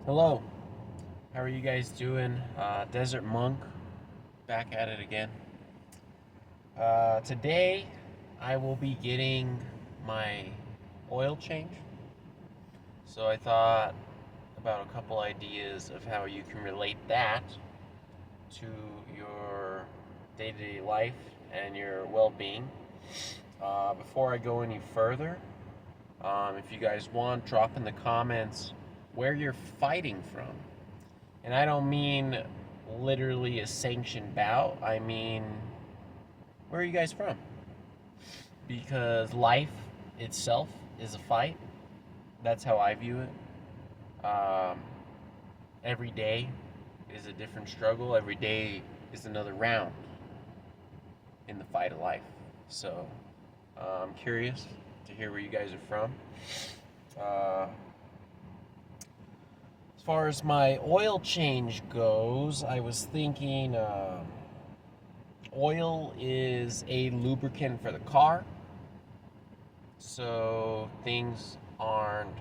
Hello, how are you guys doing? Desert Monk, back at it again. Today, I will be getting my oil change. So I thought about a couple ideas of how you can relate that to your day-to-day life and your well-being. Before I go any further, if you guys want, drop in the comments where you're fighting from. And I don't mean literally a sanctioned bout. I mean, where are you guys from? Because life itself is a fight. That's how I view it. Every day is a different struggle. Every day is another round in the fight of life. So I'm curious to hear where you guys are from. Uh, as far as my oil change goes, I was thinking oil is a lubricant for the car, so things aren't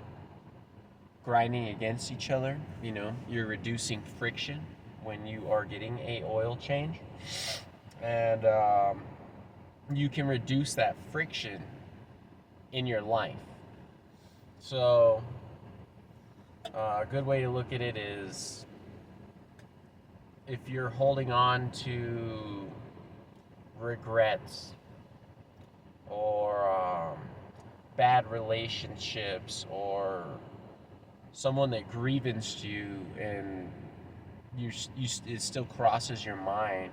grinding against each other. You're reducing friction when you are getting a oil change, and you can reduce that friction in your life. So a good way to look at it is if you're holding on to regrets or bad relationships or someone that grievanced you and it still crosses your mind,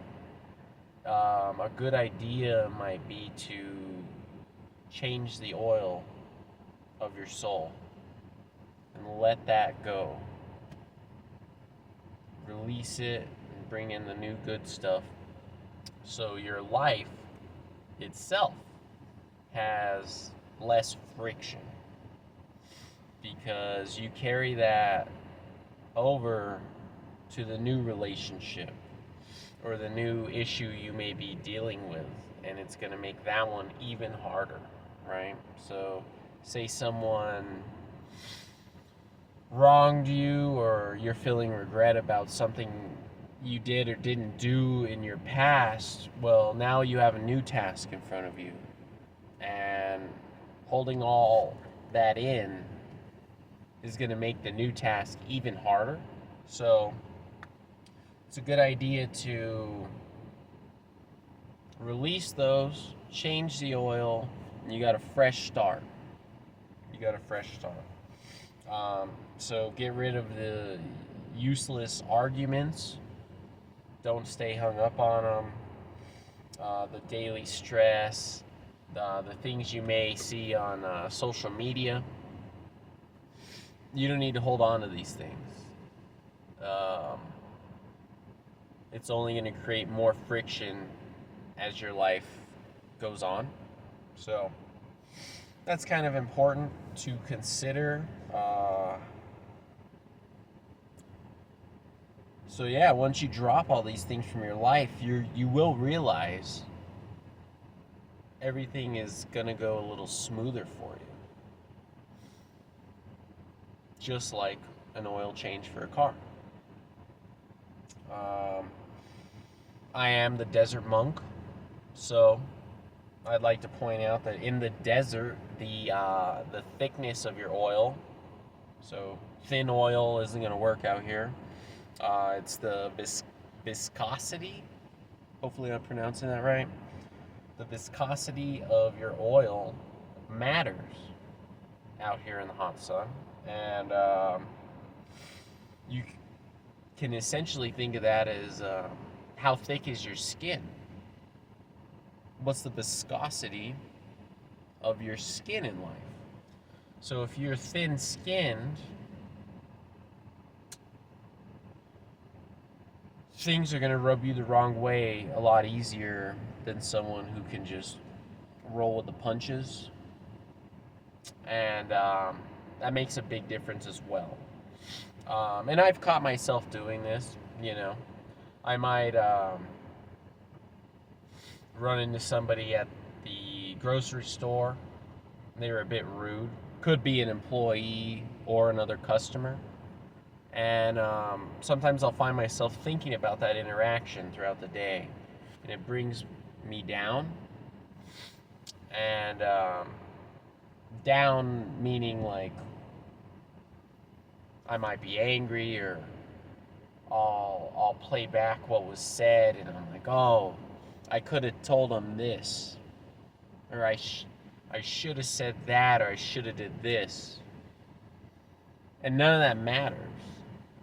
a good idea might be to change the oil of your soul and let that go. Release it and bring in the new good stuff so your life itself has less friction, because you carry that over to the new relationship or the new issue you may be dealing with, and it's going to make that one even harder, right? So say someone wronged you or you're feeling regret about something you did or didn't do in your past. Well, now you have a new task in front of you, and holding all that in is going to make the new task even harder. So it's a good idea to release those, change the oil, and you got a fresh start. So get rid of the useless arguments. Don't stay hung up on them. The daily stress, the things you may see on social media. You don't need to hold on to these things. It's only going to create more friction as your life goes on. So that's kind of important to consider. So yeah, once you drop all these things from your life, you will realize everything is gonna go a little smoother for you. Just like an oil change for a car. I am the desert monk, so I'd like to point out that in the desert, the thickness of your oil, so thin oil isn't going to work out here. It's the viscosity. Hopefully, I'm pronouncing that right. The viscosity of your oil matters out here in the hot sun, and you can essentially think of that as how thick is your skin? What's the viscosity of your skin in life? So if you're thin-skinned, things are going to rub you the wrong way a lot easier than someone who can just roll with the punches. And that makes a big difference as well. And I've caught myself doing this, I might run into somebody at the grocery store. They were a bit rude. Could be an employee or another customer. And sometimes I'll find myself thinking about that interaction throughout the day, and it brings me down. And down meaning like I might be angry, or I'll play back what was said, and I'm like, oh, I could have told him this, or I should have said that, or I should have did this, and none of that matters.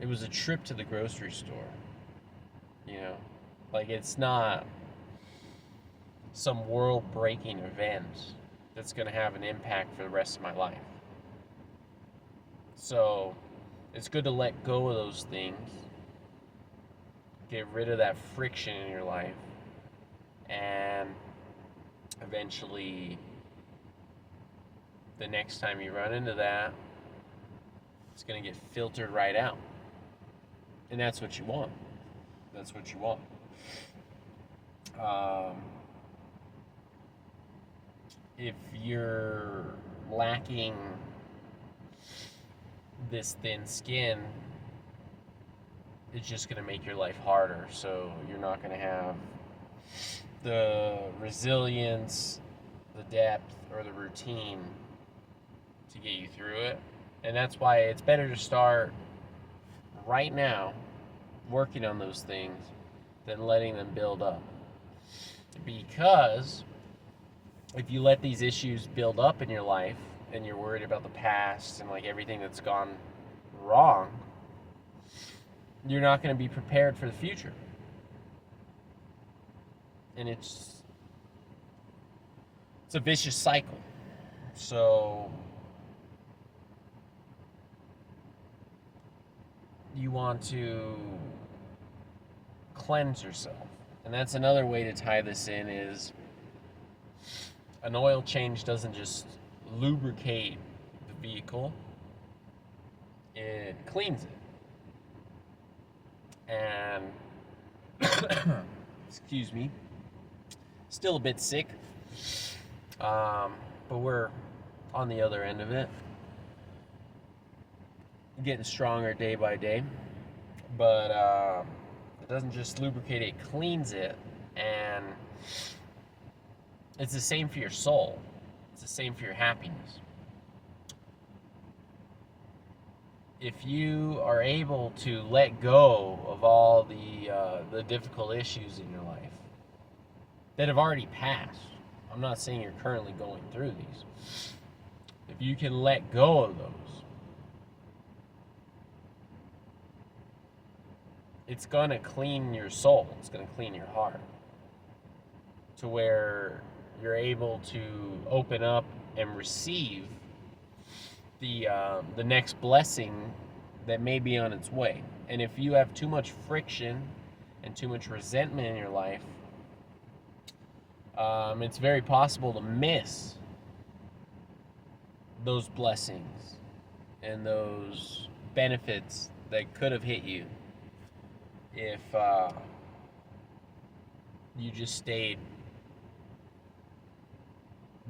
It was a trip to the grocery store, you know, like it's not some world-breaking event that's going to have an impact for the rest of my life. So it's good to let go of those things, get rid of that friction in your life, and eventually the next time you run into that, it's going to get filtered right out. And that's what you want. That's what you want. If you're lacking this thin skin, it's just going to make your life harder. So you're not going to have the resilience, the depth, or the routine to get you through it. And that's why it's better to start right now working on those things than letting them build up. Because if you let these issues build up in your life and you're worried about the past and like everything that's gone wrong, you're not going to be prepared for the future. And it's a vicious cycle. So you want to cleanse yourself. And that's another way to tie this in, is an oil change doesn't just lubricate the vehicle, it cleans it. And excuse me, still a bit sick, but we're on the other end of it, getting stronger day by day. But it doesn't just lubricate it, cleans it. And it's the same for your soul. It's the same for your happiness. If you are able to let go of all the difficult issues in your life that have already passed, I'm not saying you're currently going through these. If you can let go of those, it's going to clean your soul. It's going to clean your heart to where you're able to open up and receive the next blessing that may be on its way. And if you have too much friction and too much resentment in your life, it's very possible to miss those blessings and those benefits that could have hit you if you just stayed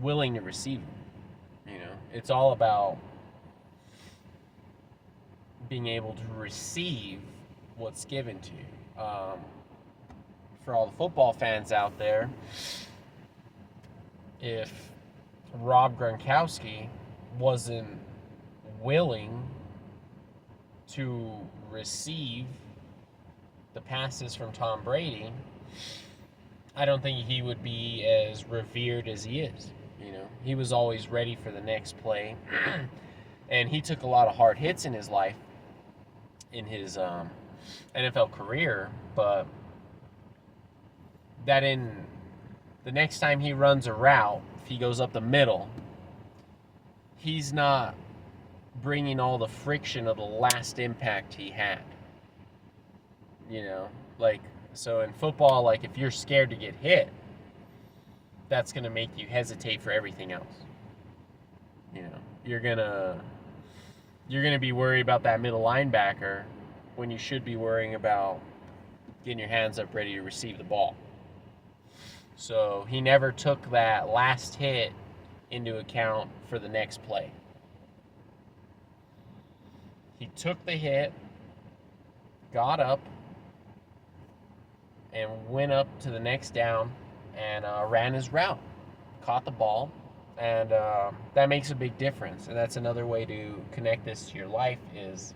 willing to receive them. You know, it's all about being able to receive what's given to you. For all the football fans out there, if Rob Gronkowski wasn't willing to receive the passes from Tom Brady, I don't think he would be as revered as he is. You know, he was always ready for the next play. And he took a lot of hard hits in his life, in his NFL career, but that in the next time he runs a route, if he goes up the middle, he's not bringing all the friction of the last impact he had. You know, like, so in football, like, if you're scared to get hit, that's going to make you hesitate for everything else. You know, you're going to be worried about that middle linebacker when you should be worrying about getting your hands up ready to receive the ball. So he never took that last hit into account for the next play. He took the hit, got up and went up to the next down and ran his route, caught the ball, and that makes a big difference. And that's another way to connect this to your life is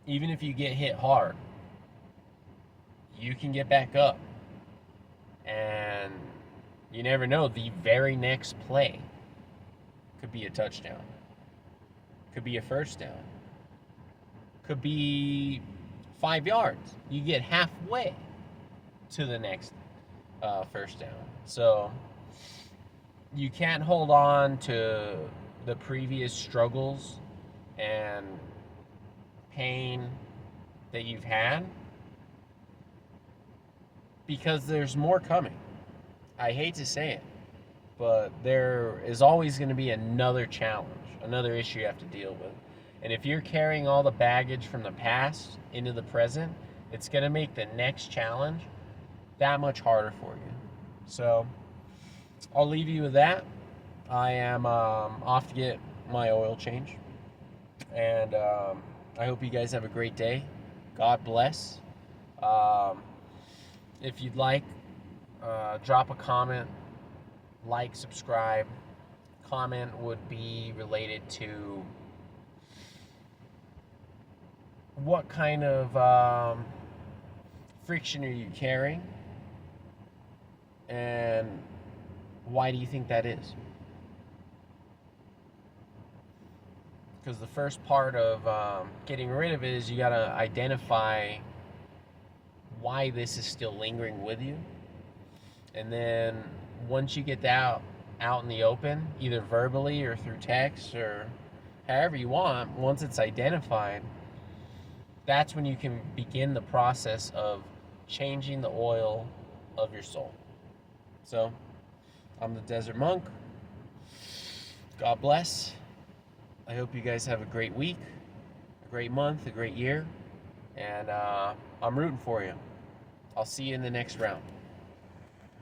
even if you get hit hard, you can get back up. And you never know, the very next play could be a touchdown, could be a first down, could be 5 yards. You get halfway to the next first down. So you can't hold on to the previous struggles and pain that you've had, because there's more coming. I hate to say it, but there is always going to be another challenge, another issue you have to deal with. And if you're carrying all the baggage from the past into the present, it's going to make the next challenge that much harder for you. So I'll leave you with that. I am off to get my oil change. And I hope you guys have a great day. God bless. If you'd like, drop a comment, like, subscribe. Comment would be related to what kind of friction are you carrying, and why do you think that is? Because the first part of getting rid of it is you got to identify why this is still lingering with you. And then once you get that out in the open, either verbally or through text or however you want, once it's identified, that's when you can begin the process of changing the oil of your soul. So, I'm the Desert Monk. God bless. I hope you guys have a great week, a great month, a great year, and I'm rooting for you. I'll see you in the next round.